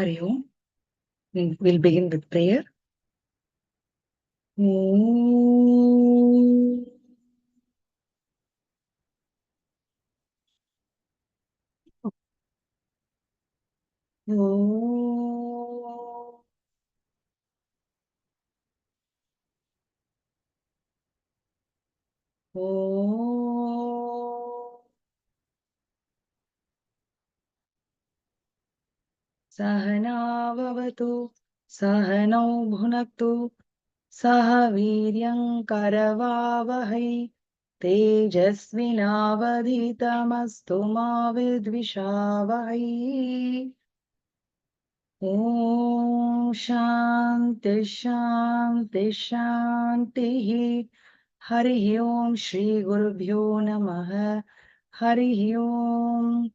Hari Om. We'll begin with prayer. Om. Om. Om. Sahana Vavatu, Sahanau Bhunaktu, Saha Viryam Karavavahai, Tejasvinavadhitamastu ma vidvishavahai. Om Shanti Shanti Shanti. Hari Om Shri Gurubhyo Namaha. Hari Om.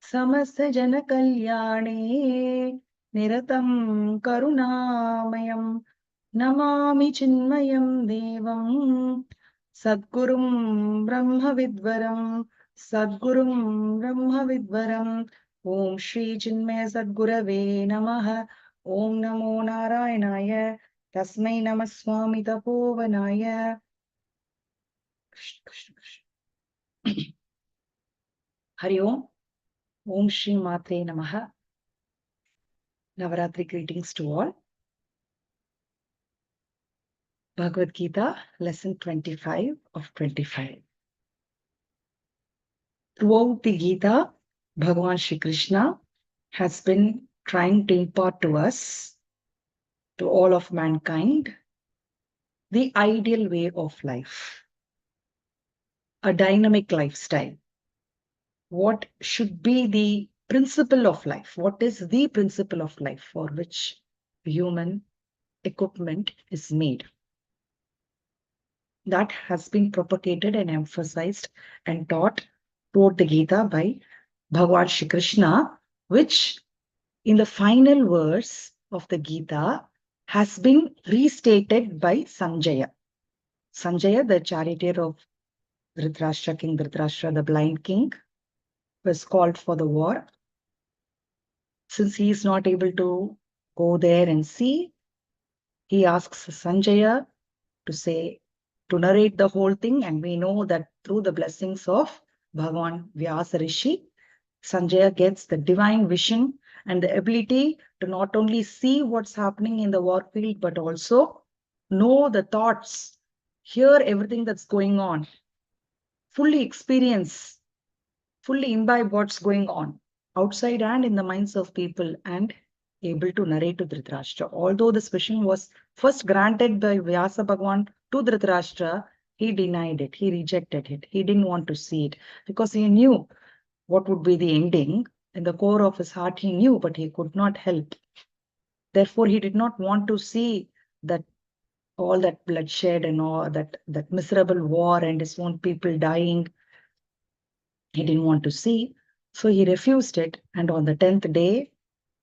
Samasta Jana Kalyane Niratam Karunamayam Namami Chinmayam Devam Sadgurum Brahma Vidvaram Sadgurum Brahma Vidvaram. Om Shri Chinmaya Sadgurave Namaha. Om Namo Narayanaya Tasmai Namaswami Tapovanaya. Krishna Krishna Krishna. Hari Om. Om Shri Matre Namaha. Navaratri greetings to all. Bhagavad Gita, lesson 25 of 25. Throughout the Gita, Bhagavan Shri Krishna has been trying to impart to us, to all of mankind, the ideal way of life, a dynamic lifestyle. What should be the principle of life? What is the principle of life for which human equipment is made? That has been propagated and emphasized and taught throughout the Gita by Bhagavan Shri Krishna, which in the final verse of the Gita has been restated by Sanjaya. Sanjaya, the charioteer of Dhritarashtra, King Dhritarashtra, the blind king, was called for the war. Since he is not able to go there and see, he asks Sanjaya to narrate the whole thing, and we know that through the blessings of Bhagavan Vyasa Rishi, Sanjaya gets the divine vision and the ability to not only see what's happening in the war field, but also know the thoughts, hear everything that's going on, fully experience, fully imbibe what's going on outside and in the minds of people, and able to narrate to Dhritarashtra. Although this vision was first granted by Vyasa Bhagavan to Dhritarashtra, he denied it, he rejected it, he didn't want to see it because he knew what would be the ending. In the core of his heart, he knew, but he could not help. Therefore, he did not want to see that all that bloodshed and all that miserable war and his own people dying. He didn't want to see. So he refused it. And on the 10th day,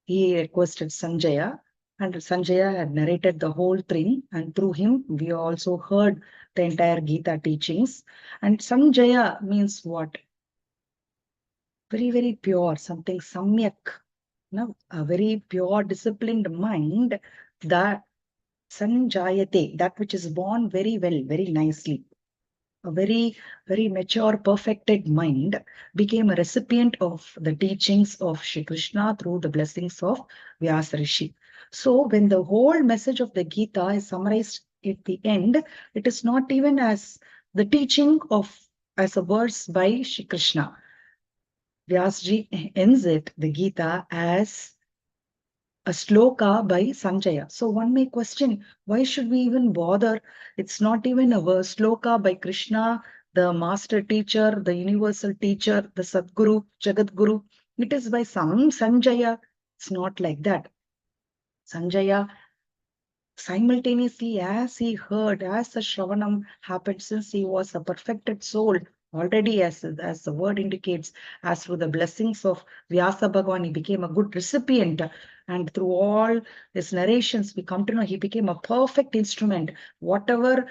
he requested Sanjaya. And Sanjaya had narrated the whole thing. And through him, we also heard the entire Gita teachings. And Sanjaya means what? Very, very pure, something samyak. A very pure, disciplined mind, that sanjayate, that which is born very well, very nicely. A very, very mature, perfected mind became a recipient of the teachings of Shri Krishna through the blessings of Vyasa Rishi. So when the whole message of the Gita is summarized at the end, it is not even as the teaching as a verse by Shri Krishna. Vyasji ends it, the Gita, as a sloka by Sanjaya. So one may question, why should we even bother? It's not even a verse. Sloka by Krishna, the master teacher, the universal teacher, the Sadguru, Jagat Guru. It is by some Sanjaya. It's not like that. Sanjaya, simultaneously, as he heard, as the Shravanam happened, since he was a perfected soul, already as the word indicates, as through the blessings of Vyasa Bhagavan, he became a good recipient. And through all his narrations, we come to know he became a perfect instrument. Whatever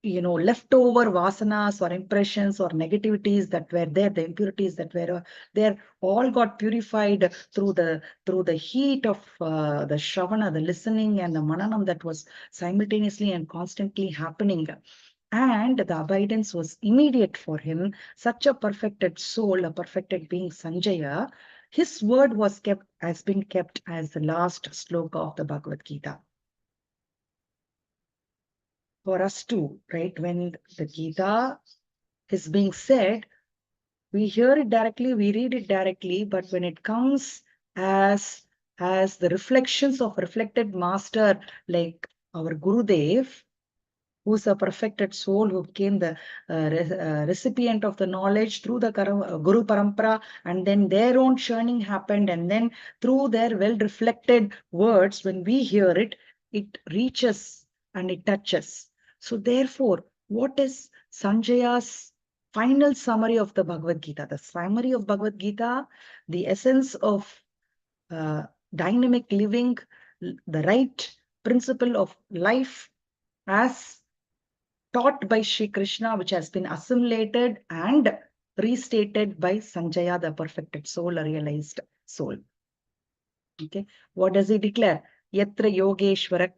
leftover vasanas or impressions or negativities that were there, the impurities that were there, all got purified through the heat of the Shravana, the listening and the Mananam that was simultaneously and constantly happening. And the abidance was immediate for him. Such a perfected soul, a perfected being, Sanjaya, his word has been kept as the last sloka of the Bhagavad Gita. For us too, right? When the Gita is being said, we hear it directly, we read it directly, but when it comes as the reflections of reflected master like our Gurudev, who's a perfected soul who became the recipient of the knowledge through the Guru Parampara, and then their own churning happened, and then through their well-reflected words, when we hear it, it reaches and it touches. So therefore, what is Sanjaya's final summary of the Bhagavad Gita? The summary of Bhagavad Gita, the essence of uh, dynamic living, the right principle of life as taught by Sri Krishna, which has been assimilated and restated by Sanjaya, the perfected soul, a realized soul. Okay, what does he declare? Yatra Yogeshwara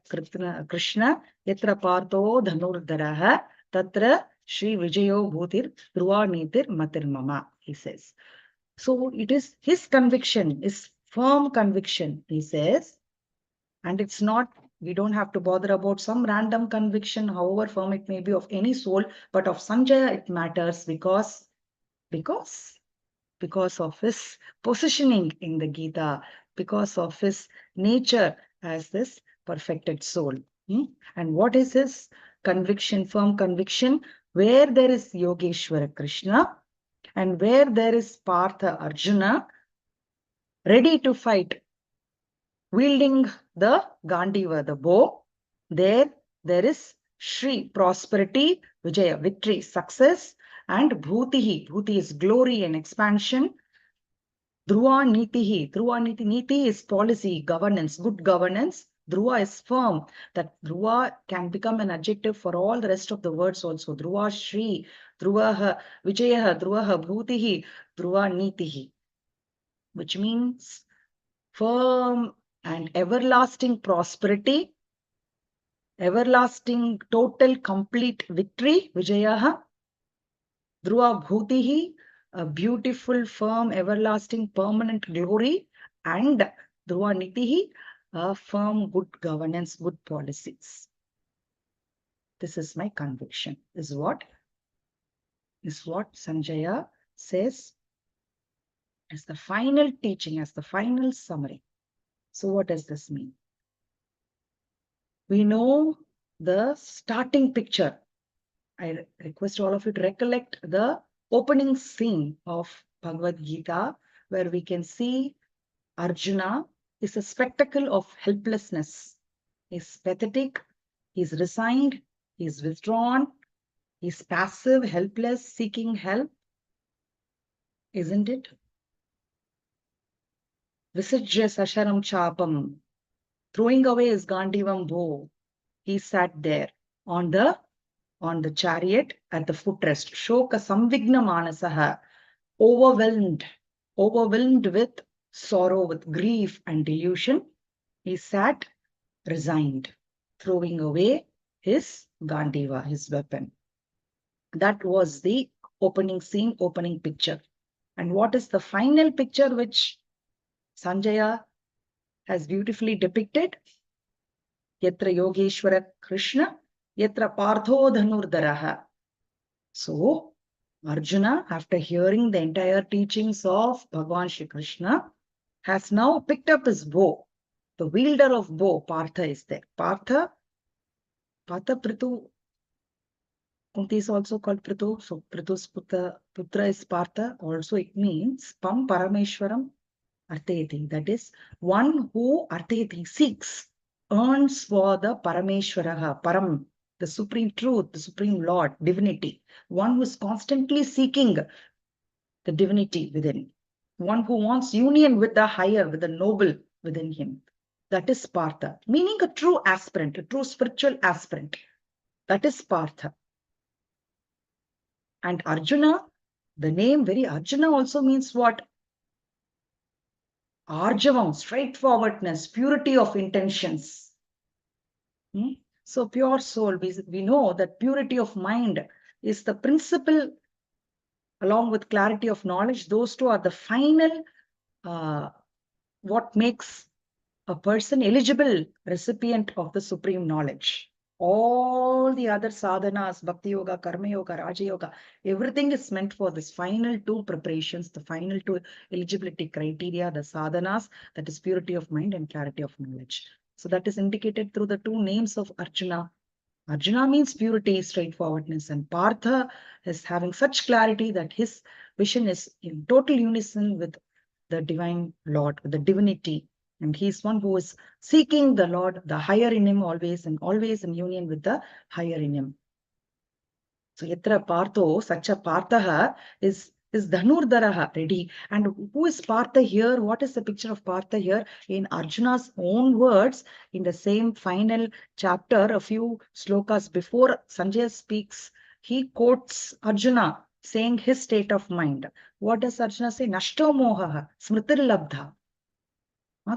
Krishna, Yatra Partho Dhanurdaraha, Tatra Sri Vijayo Bhutir, Dhruva Nitir Matir Mama, he says. So it is his conviction, his firm conviction, he says, and it's not, we don't have to bother about some random conviction, however firm it may be of any soul, but of Sanjaya it matters because, because of his positioning in the Gita, because of his nature as this perfected soul. And what is his conviction, firm conviction? Where there is Yogeshwara Krishna and where there is Partha Arjuna ready to fight, wielding the Gandiva, the bow, there is Shri, prosperity, Vijaya, victory, success, and Bhutihi, Bhuti is glory and expansion. Dhruva Nitihi, Niti is policy, governance, good governance. Dhruva is firm. That Dhruva can become an adjective for all the rest of the words also. Dhruva Shri, Dhruvaha, Vijayaha, Dhruvaha, Bhutihi, Dhruva Nitihi, which means firm and everlasting prosperity, everlasting, total, complete victory, Vijayaha. Dhruva Bhutihi, a beautiful, firm, everlasting, permanent glory, and Dhruva Nitihi, a firm, good governance, good policies. This is my conviction. Is what Sanjaya says as the final teaching, as the final summary. So what does this mean? We know the starting picture. I request all of you to recollect the opening scene of Bhagavad Gita, where we can see Arjuna is a spectacle of helplessness. He's pathetic, he's resigned, he's withdrawn, he's passive, helpless, seeking help. Isn't it? Visajya Sasharam Chapam, throwing away his Gandivam bow, he sat there on the chariot at the footrest. Shoka Samvigna Manasaha, overwhelmed with sorrow, with grief and delusion. He sat resigned, throwing away his Gandiva, his weapon. That was the opening scene, opening picture. And what is the final picture which Sanjaya has beautifully depicted? Yatra Yogeshwara Krishna, Yatra Partho Dhanurdaraha. So, Arjuna, after hearing the entire teachings of Bhagavan Shri Krishna, has now picked up his bow. The wielder of bow, Partha, is there. Partha Prithu, Kunti is also called Prithu. So, Prithu's putra is Partha. Also, it means Pam Parameshwaram Arthayati. That is, one who Arthayati seeks, earns for the Parameshwaraha, Param, the supreme truth, the supreme Lord, divinity. One who is constantly seeking the divinity within. One who wants union with the higher, with the noble within him. That is Partha, meaning a true aspirant, a true spiritual aspirant. That is Partha. And Arjuna, the name very Arjuna also means what? Arjavam, straightforwardness, purity of intentions. So pure soul, we know that purity of mind is the principle along with clarity of knowledge. Those two are the final what makes a person eligible recipient of the supreme knowledge. All the other sadhanas, bhakti yoga, karma yoga, raja yoga, everything is meant for this final two preparations, the final two eligibility criteria, the sadhanas, that is purity of mind and clarity of knowledge. So that is indicated through the two names of Arjuna. Arjuna means purity, straightforwardness, and Partha is having such clarity that his vision is in total unison with the divine Lord, with the divinity. And he's one who is seeking the Lord, the higher in him always, and always in union with the higher in him. So Yatra Partho, such a Partha is Dhanurdaraha, ready. And who is Partha here? What is the picture of Partha here? In Arjuna's own words, in the same final chapter, a few slokas before Sanjay speaks, he quotes Arjuna, saying his state of mind. What does Arjuna say? Nashto mohaha, smritir labdha.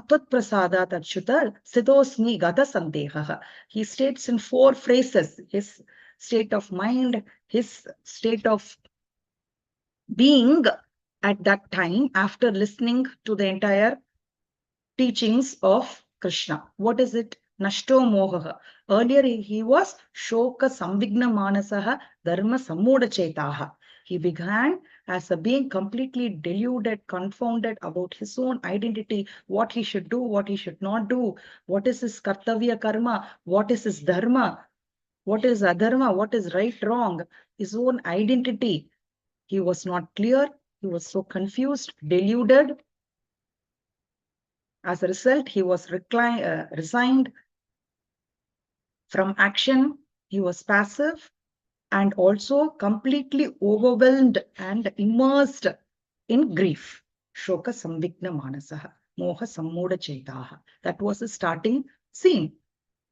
Tatprasadat Achyuta Sidosmi Gata Sandehaha. He states in 4 phrases his state of mind, his state of being at that time after listening to the entire teachings of Krishna. What is it? Nashto mohaha. Earlier he was Shoka Samvigna Manasaha Dharma Sammuda Chetaha. He began as a being completely deluded, confounded about his own identity, what he should do, what he should not do, what is his kartavya karma, what is his dharma, what is adharma, what is right, wrong, his own identity. He was not clear. He was so confused, deluded. As a result, he was resigned from action. He was passive and also completely overwhelmed and immersed in grief. Shoka Samvigna Manasaha, Moha Sammuda Chetaha. That was the starting scene,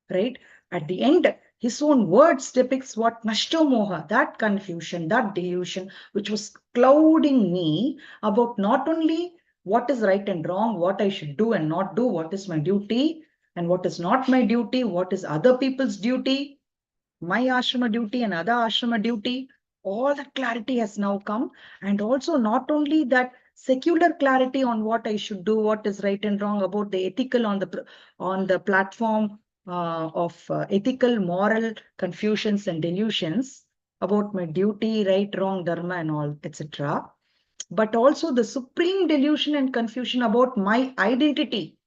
right? At the end, his own words depicts what Nashto Moha, that confusion, that delusion, which was clouding me about not only what is right and wrong, what I should do and not do, what is my duty and what is not my duty, what is other people's duty, my ashrama duty and other ashrama duty. All that clarity has now come. And also not only that secular clarity on what I should do, what is right and wrong, about the ethical on the platform of ethical, moral confusions and delusions, about my duty, right, wrong, dharma and all, etc. But also the supreme delusion and confusion about my identity,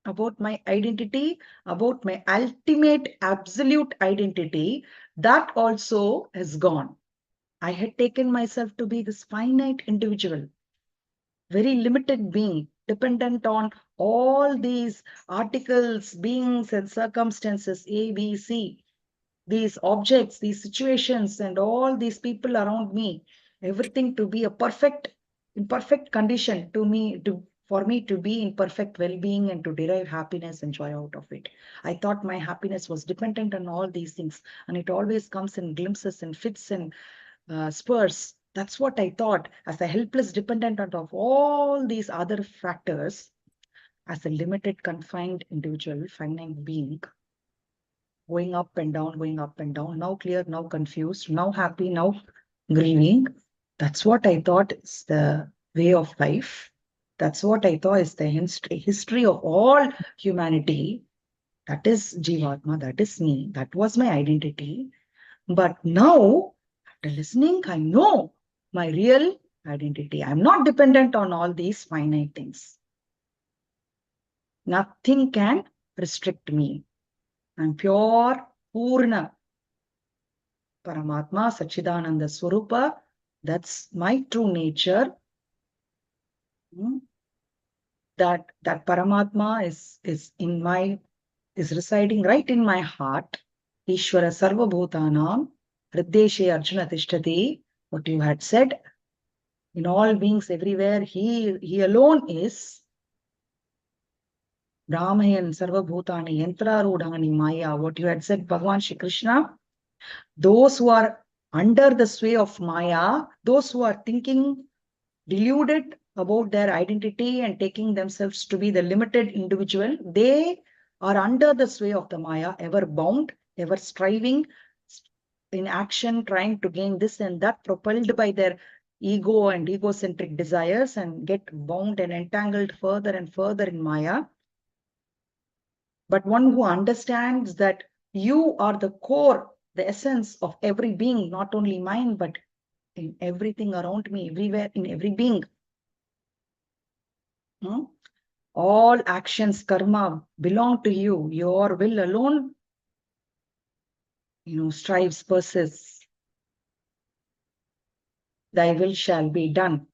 about my identity, about my ultimate absolute identity, that also has gone. I had taken myself to be this finite individual, very limited being, dependent on all these articles, beings, and circumstances, A, B, C, these objects, these situations, and all these people around me, everything to be in perfect condition for me to be in perfect well-being and to derive happiness and joy out of it. I thought my happiness was dependent on all these things, and it always comes in glimpses and fits and spurs. That's what I thought as a helpless dependent of all these other factors, as a limited, confined individual, finite being, going up and down, going up and down, now clear, now confused, now happy, now grieving. That's what I thought is the way of life. That's what I thought is the history of all humanity. That is Jivatma, that is me, that was my identity. But now, after listening, I know my real identity. I'm not dependent on all these finite things. Nothing can restrict me. I'm pure, Purna, Paramatma, Sachidananda Swarupa. That's my true nature. That Paramatma is residing right in my heart. Ishvara Sarva Bhutanam, Hriddeshe Arjuna Tishtati, what you had said. In all beings everywhere, he alone is Brahmayan Sarva Bhutani Yantra Rudhani Maya. What you had said, Bhagavan Shri Krishna, Those who are under the sway of Maya, those who are thinking, deluded about their identity and taking themselves to be the limited individual, they are under the sway of the Maya, ever bound, ever striving in action, trying to gain this and that, propelled by their ego and egocentric desires, and get bound and entangled further and further in Maya. But one who understands that you are the core, the essence of every being, not only mine, but in everything around me, everywhere, in every being. All actions, karma belong to you. Your will alone, strives, persists. Thy will shall be done.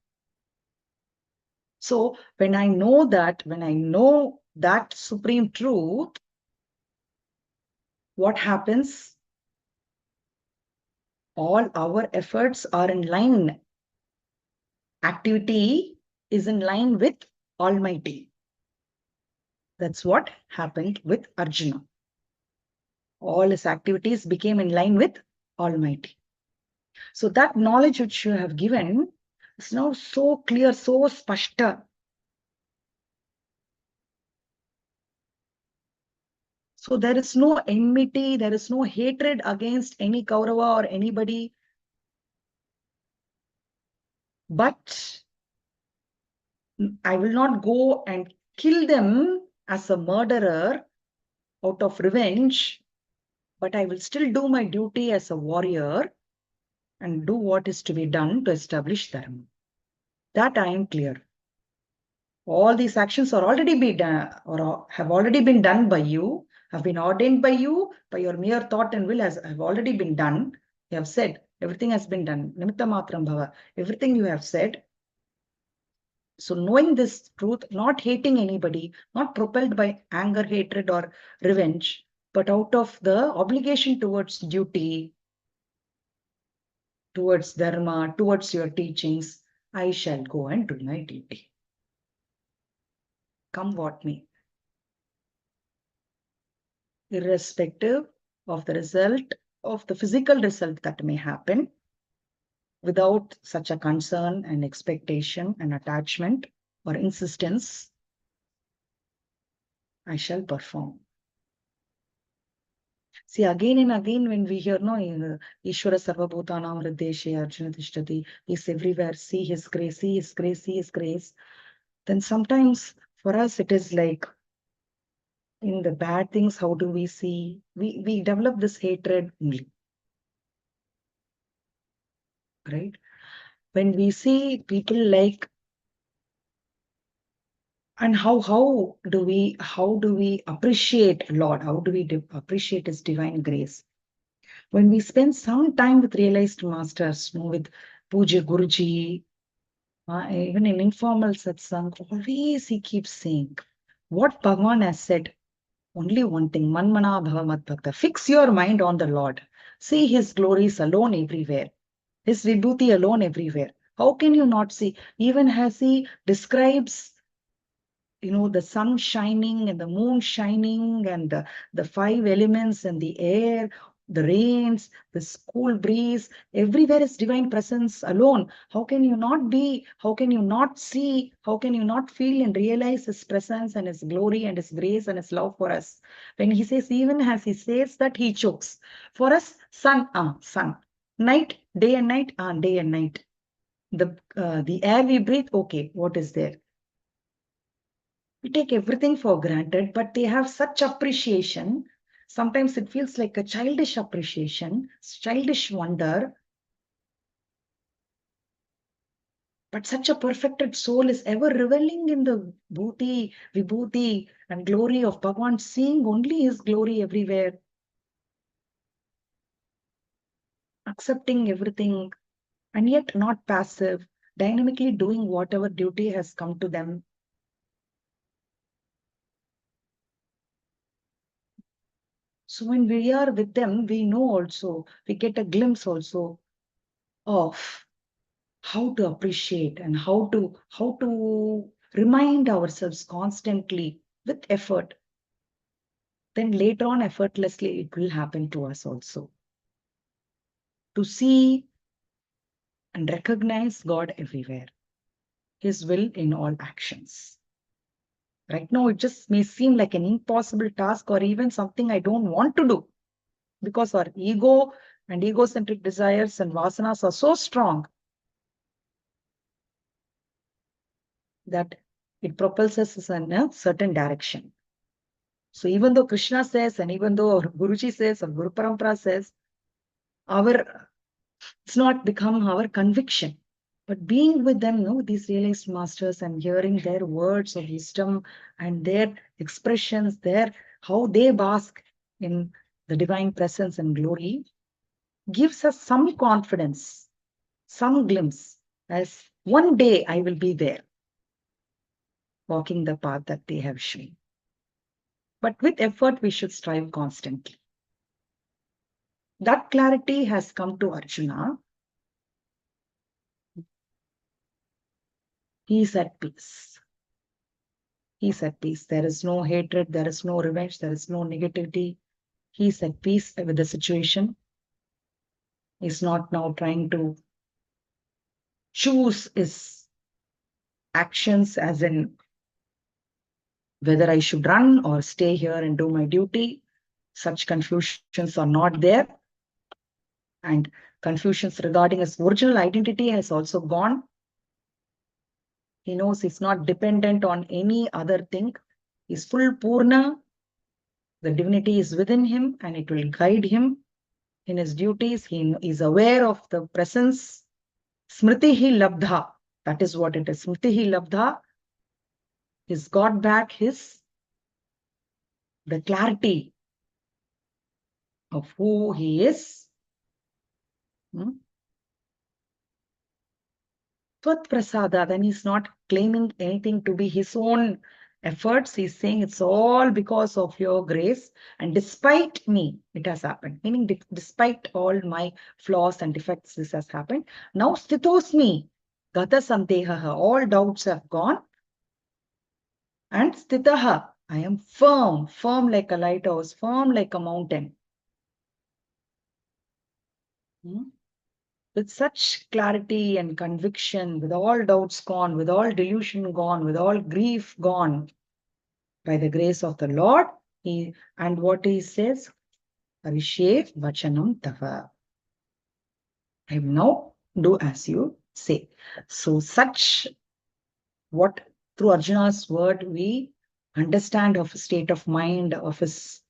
So when I know that supreme truth, what happens? All our efforts are in line. Activity is in line with Almighty. That's what happened with Arjuna. All his activities became in line with Almighty. So that knowledge which you have given is now so clear, so spashta. So there is no enmity, there is no hatred against any Kaurava or anybody. But I will not go and kill them as a murderer out of revenge, but I will still do my duty as a warrior and do what is to be done to establish dharma. That I am clear. All these actions are already been done, or have already been done by you, have been ordained by you, by your mere thought and will have already been done. You have said, everything has been done. Nimitta matram bhava. Everything you have said. So knowing this truth, not hating anybody, not propelled by anger, hatred, or revenge, but out of the obligation towards duty, towards dharma, towards your teachings, I shall go and do my duty. Come what may. Irrespective of the result, of the physical result that may happen, without such a concern and expectation and attachment or insistence, I shall perform. See, again and again, when we hear, no, Ishvara Sarvabhutanam Hrideshe Arjuna Tishtati, he's everywhere, see his grace, see his grace, see his grace. Then sometimes for us, it is like, in the bad things, how do we see? We develop this hatred only, right? When we see people like, and how do we appreciate Lord? How do we appreciate His divine grace? When we spend some time with realized masters, with Puja Guruji, even in informal satsang, always he keeps saying what Bhagavan has said. Only one thing, Manmana Bhava Bhakta. Fix your mind on the Lord. See His glories alone everywhere. His vibhuti alone everywhere. How can you not see? Even as he describes, the sun shining and the moon shining and the five elements and the air, the rains, the cool breeze, everywhere is divine presence alone. How can you not be? How can you not see? How can you not feel and realize His presence and His glory and His grace and His love for us? When He says, even as He says that, He chokes. For us, sun, sun. Night, day and night, day and night. The air we breathe, okay, what is there? We take everything for granted, but they have such appreciation. Sometimes it feels like a childish appreciation, childish wonder. But such a perfected soul is ever reveling in the bhuti, vibhuti, and glory of Bhagavan, seeing only His glory everywhere, accepting everything, and yet not passive, dynamically doing whatever duty has come to them. So when we are with them, we know also, we get a glimpse also of how to appreciate and how to remind ourselves constantly with effort. Then later on, effortlessly, it will happen to us also. to see and recognize God everywhere, His will in all actions. Right now, it just may seem like an impossible task or even something I don't want to do because our ego and egocentric desires and vasanas are so strong that it propels us in a certain direction. So even though Krishna says, and even though our Guruji says, or Guru Parampara says, it's not become our conviction. But being with them, these realized masters, and hearing their words of wisdom and their expressions, how they bask in the divine presence and glory, gives us some confidence, some glimpse, as one day I will be there, walking the path that they have shown. But with effort, we should strive constantly. That clarity has come to Arjuna. He is at peace. He is at peace. There is no hatred, there is no revenge, there is no negativity. He is at peace with the situation. He's not now trying to choose his actions, as in whether I should run or stay here and do my duty. Such confusions are not there. And confusions regarding his original identity has also gone. He knows he's not dependent on any other thing. He's full Purna. The divinity is within him and it will guide him in his duties. He is aware of the presence. Smritihi labdha. That is what it is. Smritihi labdha. He's got back the clarity of who he is. Tvat prasada, then he's not claiming anything to be his own efforts. He's saying it's all because of your grace. And despite me, it has happened. Meaning, despite all my flaws and defects, this has happened. Now, stitosmi, gata sandehaha, all doubts have gone. And stitaha, I am firm, firm like a lighthouse, firm like a mountain. With such clarity and conviction, with all doubts gone, with all delusion gone, with all grief gone, by the grace of the Lord, and what he says, Arishe Vachanam Tava. I now do as you say. So what through Arjuna's word we understand of a state of mind of his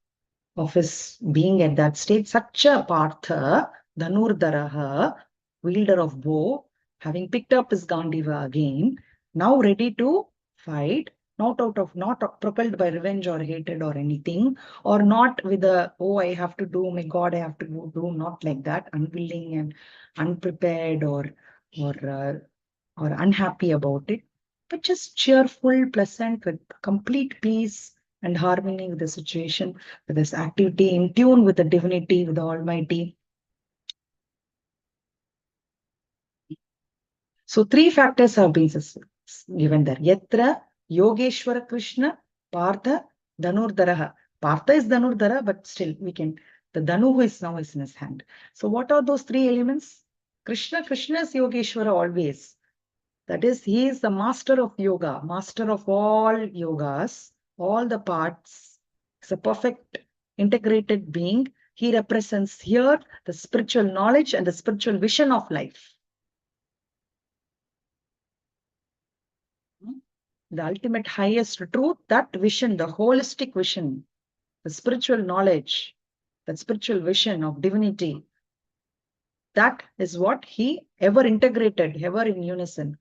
being at that state. Such a Partha, Dhanurdaraha, wielder of bow, having picked up his Gandiva again, now ready to fight, not propelled by revenge or hatred or anything, or not with I have to do, my God, I have to do, not like that, unwilling and unprepared or unhappy about it, but just cheerful, pleasant, with complete peace and harmony with the situation, with this activity in tune with the divinity, with the Almighty. So three factors have been given there. Yatra, Yogeshwara Krishna, Partha, Dhanurdaraha. Partha is Dhanurdara, but still the Dhanu is now in his hand. So what are those three elements? Krishna is Yogeshwara always. That is, he is the master of yoga, master of all yogas, all the parts. He's a perfect integrated being. He represents here the spiritual knowledge and the spiritual vision of life. The ultimate highest truth, that vision, the holistic vision, the spiritual knowledge, the spiritual vision of divinity, that is what he ever integrated, ever in unison.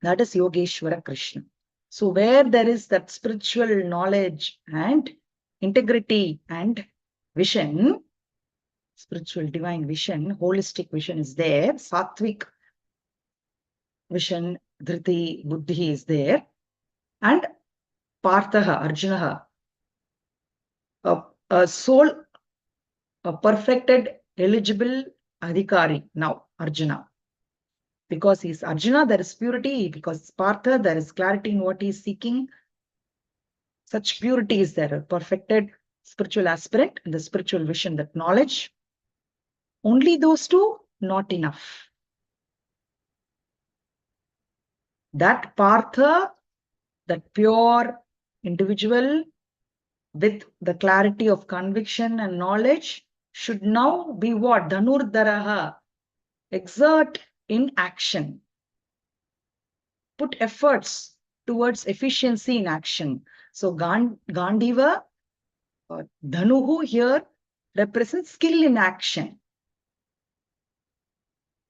That is Yogeshwara Krishna. So where there is that spiritual knowledge and integrity and vision, spiritual divine vision, holistic vision is there, sattvic vision, dhriti, buddhi is there, and parthaha, Arjunaha, a soul, a perfected, eligible adhikari now, Arjuna. Because he's Arjuna, there is purity. Because Partha, there is clarity in what he is seeking. Such purity is there, a perfected spiritual aspirant, and the spiritual vision, that knowledge. Only those two, not enough. That Partha, that pure individual with the clarity of conviction and knowledge, should now be what? Dhanurdharaha. Exert in action. Put efforts towards efficiency in action. So Gandiva, Dhanuhu here represents skill in action.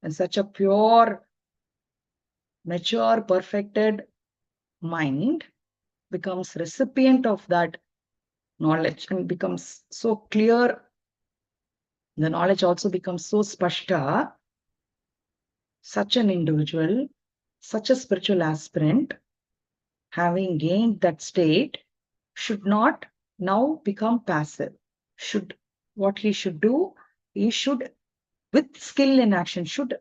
And such a pure, mature, perfected mind becomes recipient of that knowledge and becomes so clear. The knowledge also becomes so spashta. Such an individual, such a spiritual aspirant, having gained that state, should not now become passive. What he should do, he should, with skill in action, should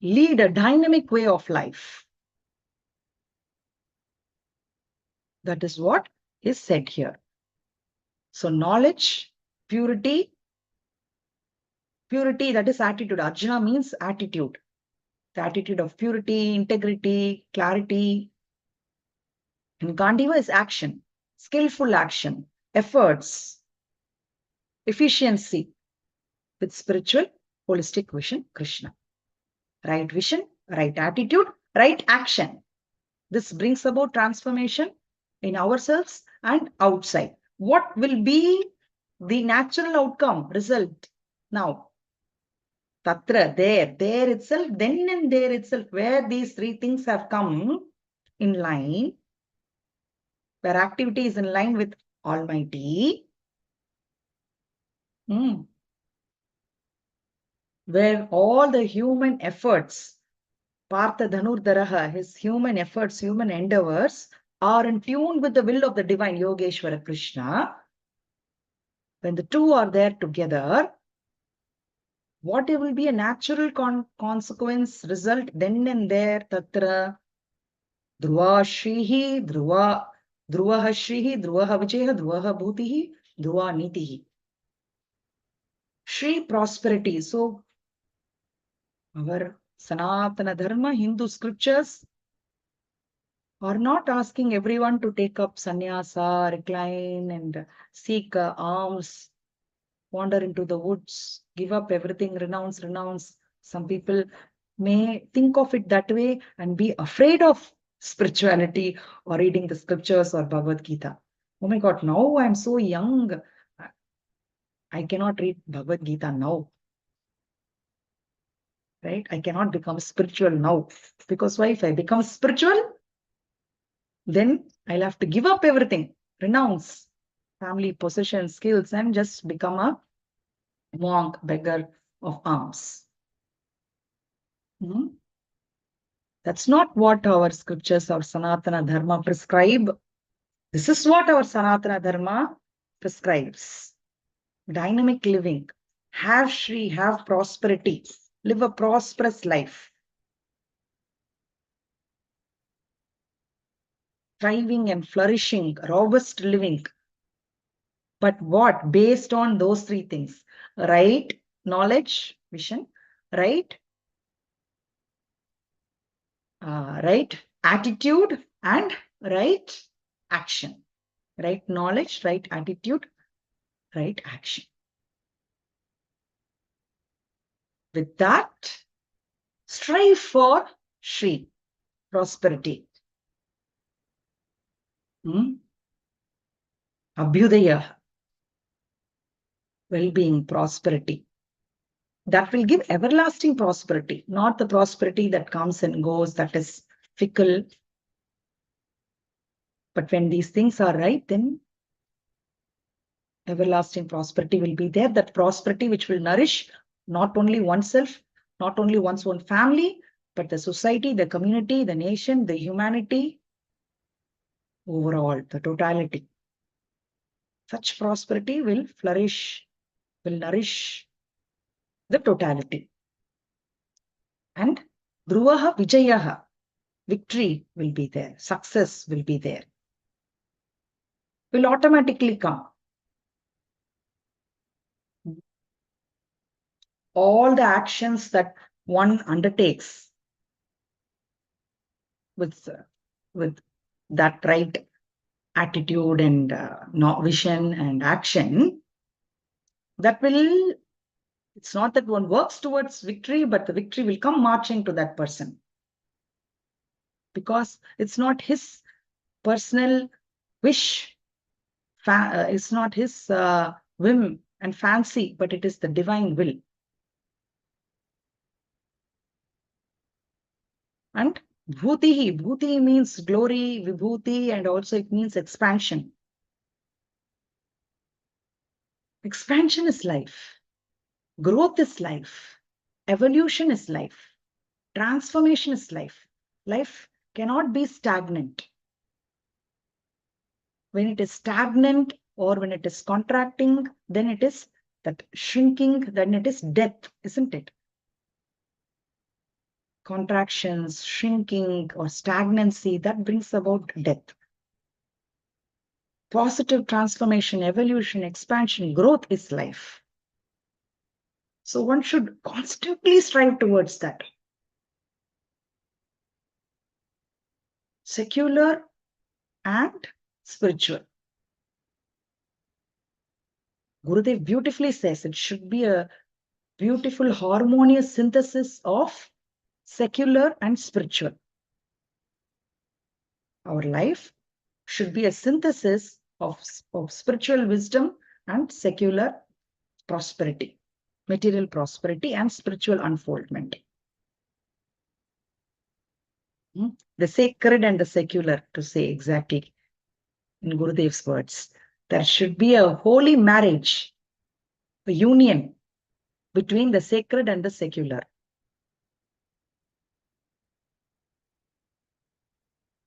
lead a dynamic way of life. That is what is said here. So knowledge, purity, that is attitude. Arjuna means attitude. The attitude of purity, integrity, clarity. And Gandiva is action, skillful action, efforts, efficiency with spiritual, holistic vision, Krishna. Right vision, right attitude, right action. This brings about transformation in ourselves and outside. What will be the natural outcome, result now? Tatra, there itself, then and there itself, where these three things have come in line, where activity is in line with Almighty, where all the human efforts, Partha Dhanurdharaha, his human efforts, human endeavors, are in tune with the will of the divine Yogeshwara Krishna. When the two are there together, what will be a natural consequence, result, then and there, tatra, dhruva shrihi, dhruvaha shrihi, dhruvaha vijayaha, dhruvaha bhutihi, dhruva nitihi. Shri, prosperity. So, our Sanatana Dharma, Hindu scriptures, are not asking everyone to take up sannyasa, recline and seek alms, wander into the woods, give up everything, renounce. Some people may think of it that way and be afraid of spirituality or reading the scriptures or Bhagavad Gita. Oh my God, now I'm so young. I cannot read Bhagavad Gita now. Right? I cannot become spiritual now. Because why? If I become spiritual, then I'll have to give up everything, renounce family, possession, skills, and just become a monk, beggar of alms. That's not what our scriptures or Sanatana Dharma prescribe. This is what our Sanatana Dharma prescribes. Dynamic living. Have Shri, have prosperity. Live a prosperous life. Thriving and flourishing, robust living. But what? Based on those three things. Right knowledge, vision, right attitude, and right action. Right knowledge, right attitude, right action. With that, strive for Shri, prosperity. Abhyudaya, well-being, prosperity. That will give everlasting prosperity, not the prosperity that comes and goes, that is fickle. But when these things are right, then everlasting prosperity will be there. That prosperity which will nourish not only oneself, not only one's own family, but the society, the community, the nation, the humanity, overall, the totality. Such prosperity will flourish, will nourish the totality. And dhruvaha vijayaha, victory will be there, success will be there, will automatically come. all the actions that one undertakes with that right attitude and vision and action, that will, it's not that one works towards victory, but the victory will come marching to that person. Because it's not his personal wish, it's not his whim and fancy, but it is the divine will. And bhuti means glory, vibhuti, and also it means expansion. Expansion is life. Growth is life. Evolution is life. Transformation is life. Life cannot be stagnant. When it is stagnant or when it is contracting, then it is that shrinking, then it is death, isn't it? Contractions, shrinking, or stagnancy, that brings about death. Positive transformation, evolution, expansion, growth is life. So one should constantly strive towards that. Secular and spiritual. Gurudev beautifully says it should be a beautiful, harmonious synthesis of secular and spiritual. Our life should be a synthesis of spiritual wisdom and secular prosperity, material prosperity and spiritual unfoldment. The sacred and the secular, to say exactly in Gurudev's words. There should be a holy marriage, a union between the sacred and the secular.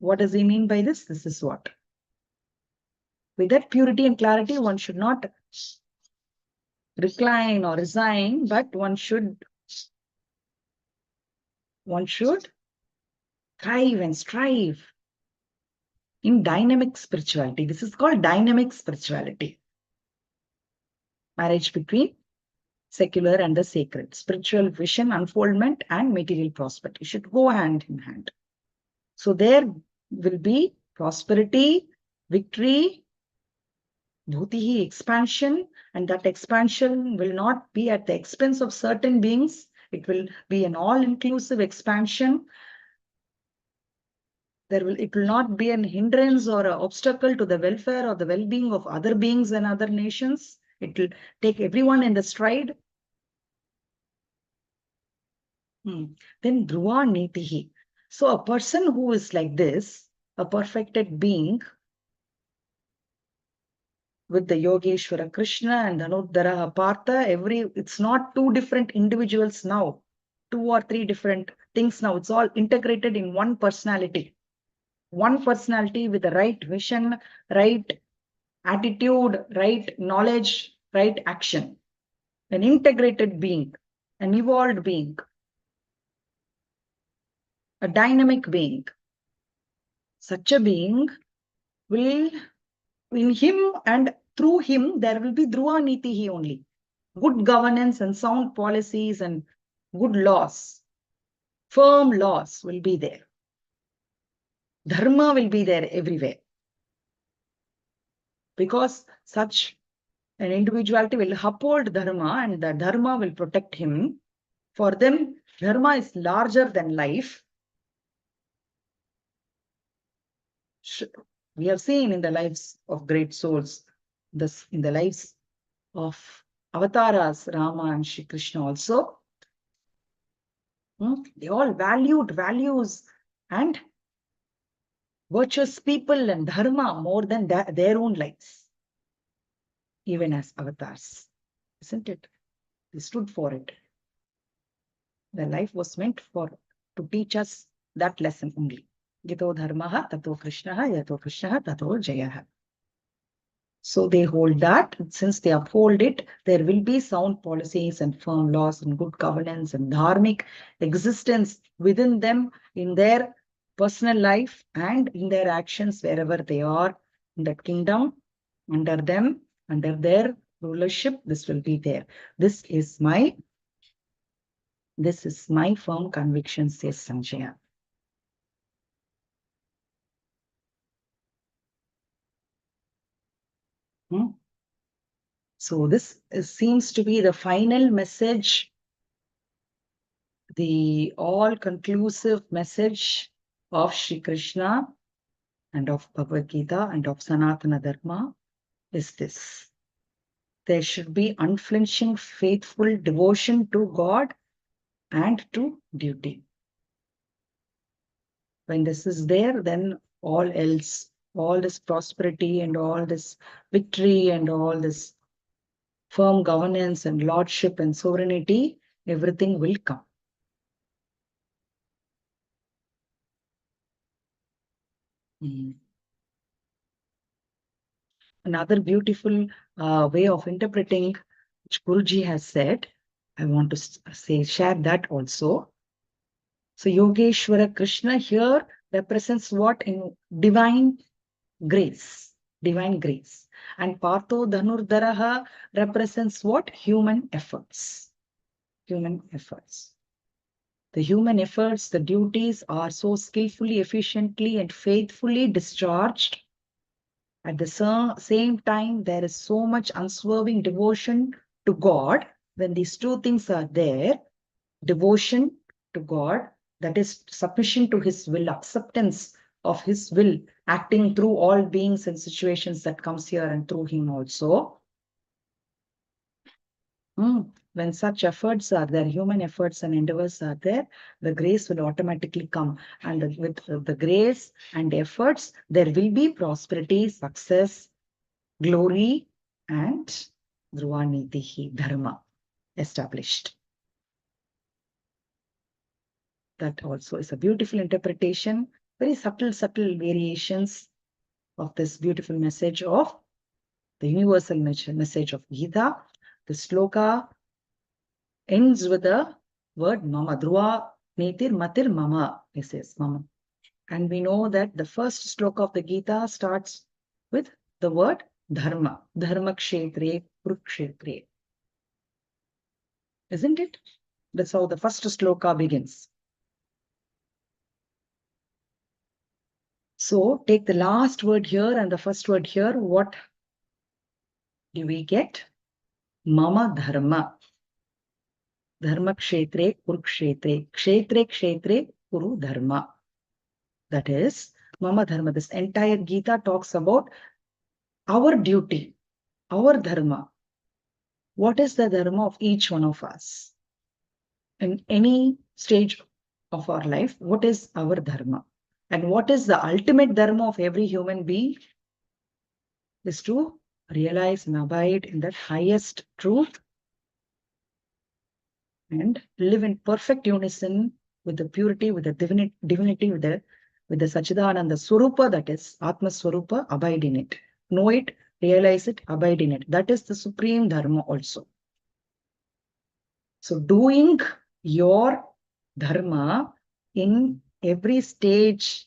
What does he mean by this? This is what. With that purity and clarity, one should not recline or resign, but one should thrive and strive in dynamic spirituality. This is called dynamic spirituality. Marriage between secular and the sacred. Spiritual vision, unfoldment, and material prosperity should go hand in hand. So there will be prosperity, victory, bhutihi, expansion, and that expansion will not be at the expense of certain beings. It will be an all-inclusive expansion. It will not be an hindrance or an obstacle to the welfare or the well-being of other beings and other nations. It will take everyone in the stride. Then dhruva nitihi. So a person who is like this, a perfected being, with the Yogeshwara Krishna and Anuddara Partha, it's not two different individuals now, 2 or 3 different things now. It's all integrated in one personality. One personality with the right vision, right attitude, right knowledge, right action. An integrated being, an evolved being, a dynamic being. Such a being will, in him and through him, there will be Dhruva Nitihi only. Good governance and sound policies and good laws, firm laws will be there. Dharma will be there everywhere. Because such an individuality will uphold Dharma and the Dharma will protect him. For them, Dharma is larger than life. We have seen in the lives of great souls, in the lives of avatars, Rama and Shri Krishna also, they all valued values and virtuous people and dharma more than their own lives, even as avatars, isn't it? They stood for it. Their life was meant to teach us that lesson only. Yito dharmaha tato krishnaha, yato krishnaha tato jayaha. So they hold that. Since they uphold it, there will be sound policies and firm laws and good governance and dharmic existence within them in their personal life and in their actions wherever they are in that kingdom, under them, under their rulership. This will be there. This is my This is my firm conviction, says Sanjaya. So this seems to be the final message, the all-conclusive message of Sri Krishna and of Bhagavad Gita and of Sanatana Dharma is this. There should be unflinching, faithful devotion to God and to duty. When this is there, then all else, all this prosperity and all this victory and all this firm governance and lordship and sovereignty, everything will come. Another beautiful way of interpreting which Guruji has said, I want to share that also. So Yogeshwara Krishna here represents what? In divine grace, divine grace. And Partho Dhanurdaraha represents what? Human efforts, human efforts. The human efforts, the duties are so skillfully, efficiently, and faithfully discharged. At the same time, there is so much unswerving devotion to God. When these two things are there, devotion to God, that is submission to His will, acceptance of His will, acting through all beings and situations that comes here and through Him also. When such efforts are there, human efforts and endeavors are there, the grace will automatically come. And with the grace and efforts, there will be prosperity, success, glory, and Dhruvanitihi, dharma established. That also is a beautiful interpretation, very subtle variations of this beautiful message of the universal message of Gita. The sloka ends with the word mama. Dhruva nitir matir mama, it says mama. And we know that the first sloka of the Gita starts with the word dharma. Dharma kshetre, kurukshetre. Isn't it? That's how the first sloka begins. So take the last word here and the first word here. What do we get? Mama dharma. Dharma kshetre, kurukshetre. Kshetre, kshetre, kuru dharma. That is mama dharma. This entire Gita talks about our duty, our dharma. What is the dharma of each one of us? In any stage of our life, what is our dharma? And what is the ultimate dharma of every human being? Is to realize and abide in that highest truth and live in perfect unison with the purity, with the divinity, with the Sachidananda Swarupa, that is Atma Swarupa, abide in it. Know it, realize it, abide in it. That is the supreme dharma also. So doing your dharma in every stage,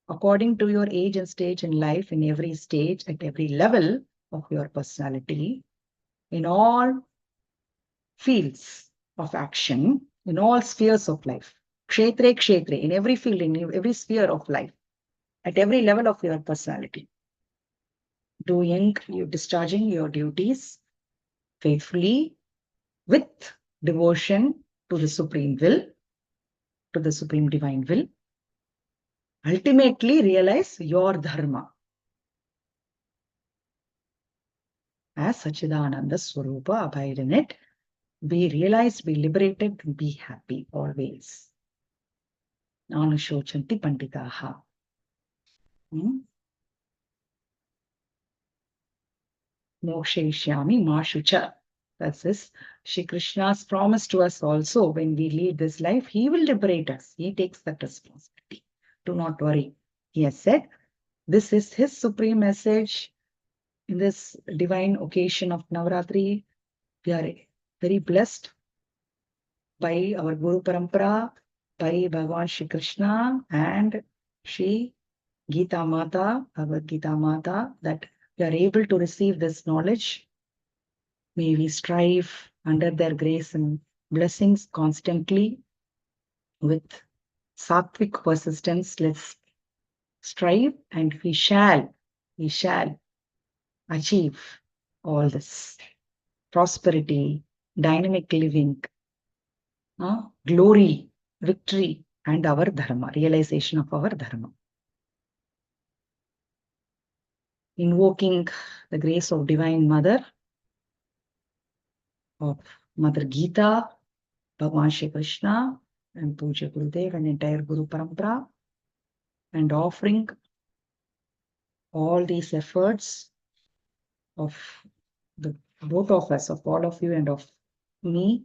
according to your age and stage in life, in every stage, at every level of your personality, in all fields of action, in all spheres of life. Kshetre, kshetre, in every field, in every sphere of life, at every level of your personality. Discharging your duties faithfully with devotion to the supreme will, to the supreme divine will. Ultimately realize your dharma as Sachidananda Swarupa, abide in it, be realized, be liberated, be happy always. Nanu shochanti panditaha. Mokshishyami mashucha. That's this. Shri Krishna's promise to us also, when we lead this life, He will liberate us. He takes that responsibility. Do not worry. He has said, this is His supreme message. In this divine occasion of Navratri, we are very blessed by our Guru Parampara, by Bhagavan Shri Krishna and Shri Gita Mata, Bhagavad Gita Mata, that we are able to receive this knowledge. May we strive under their grace and blessings constantly with sattvic persistence. Let's strive and we shall achieve all this prosperity, dynamic living, glory, victory, and our dharma, realization of our dharma. Invoking the grace of Divine Mother, of Mother Gita, Bhagwan Shri Krishna, and Puja Gurudev and entire Guru Parampara, and offering all these efforts of the both of us, of all of you and of me,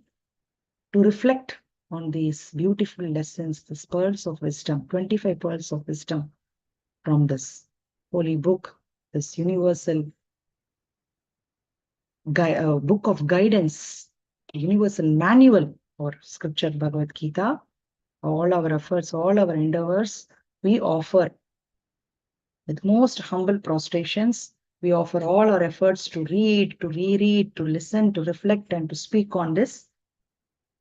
to reflect on these beautiful lessons, the pearls of wisdom, 25 pearls of wisdom from this holy book, this universal book of guidance, universal manual for scripture, Bhagavad Gita. All our efforts, all our endeavors, we offer with most humble prostrations. We offer all our efforts to read, to reread, to listen, to reflect, and to speak on this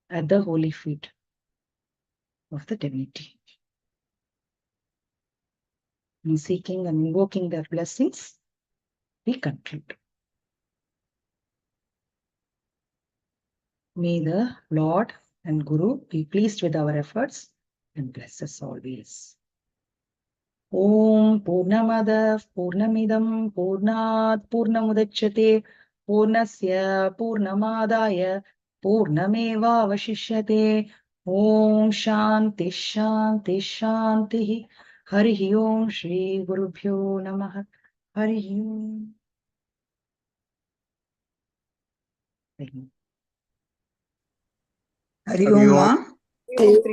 at the holy feet of the divinity. In seeking and invoking their blessings, we conclude. May the Lord and Guru be pleased with our efforts and bless us always. Om Purnamada Purnamidam Purnat Purnamudachyate Purnasya Purnamadaya Purnameva Vashishyate. Om Shanti Shanti Shanti. Hari Om Shri Gurubhyo Namaha. Hari Om. Hari Om. Om.